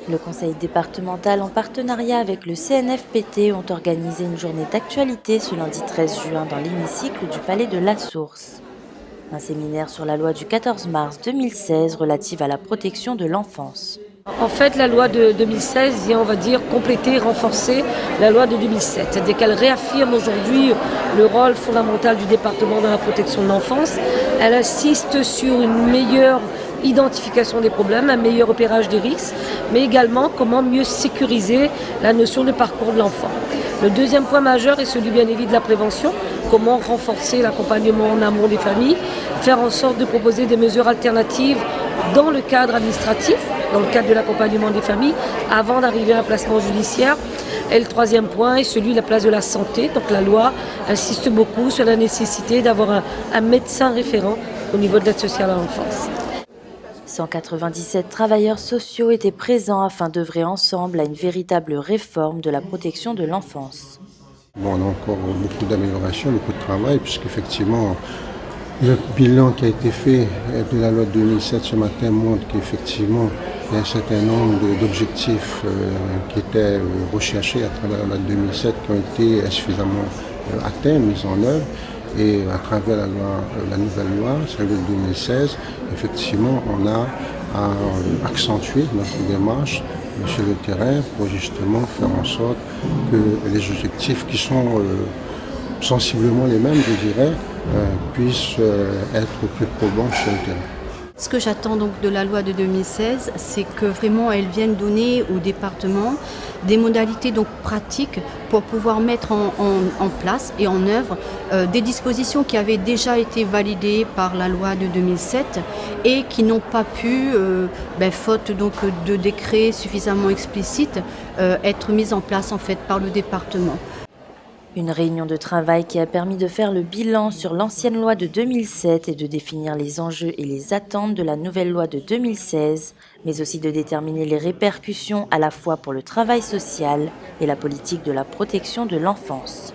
Le conseil départemental, en partenariat avec le CNFPT, ont organisé une journée d'actualité ce lundi 13 juin dans l'hémicycle du Palais de la Source. Un séminaire sur la loi du 14 mars 2016 relative à la protection de l'enfance. En fait, la loi de 2016 vient, on va dire, compléter, renforcer la loi de 2007. C'est-à-dire qu'elle réaffirme aujourd'hui le rôle fondamental du département dans la protection de l'enfance. Elle insiste sur une meilleure identification des problèmes, un meilleur repérage des risques, mais également comment mieux sécuriser la notion de parcours de l'enfant. Le deuxième point majeur est celui bien évidemment de la prévention. Comment renforcer l'accompagnement en amont des familles, faire en sorte de proposer des mesures alternatives dans le cadre administratif, dans le cadre de l'accompagnement des familles, avant d'arriver à un placement judiciaire. Et le troisième point est celui de la place de la santé. Donc la loi insiste beaucoup sur la nécessité d'avoir un médecin référent au niveau de l'aide sociale à l'enfance. 197 travailleurs sociaux étaient présents afin d'œuvrer ensemble à une véritable réforme de la protection de l'enfance. Bon, on a encore beaucoup d'améliorations, beaucoup de travail, puisqu'effectivement, le bilan qui a été fait de la loi de 2007 ce matin montre qu'effectivement, il y a un certain nombre d'objectifs qui étaient recherchés à travers la loi de 2007 qui ont été insuffisamment atteints, mis en œuvre. Et à travers la nouvelle loi, celle de 2016, effectivement, on a à accentuer notre démarche sur le terrain pour justement faire en sorte que les objectifs qui sont sensiblement les mêmes, je dirais, puissent être plus probants sur le terrain. Ce que j'attends donc de la loi de 2016, c'est que vraiment elle vienne donner au département des modalités donc pratiques pour pouvoir mettre en place et en œuvre des dispositions qui avaient déjà été validées par la loi de 2007 et qui n'ont pas pu, faute donc de décrets suffisamment explicites, être mises en place en fait par le département. Une réunion de travail qui a permis de faire le bilan sur l'ancienne loi de 2007 et de définir les enjeux et les attentes de la nouvelle loi de 2016, mais aussi de déterminer les répercussions à la fois pour le travail social et la politique de la protection de l'enfance.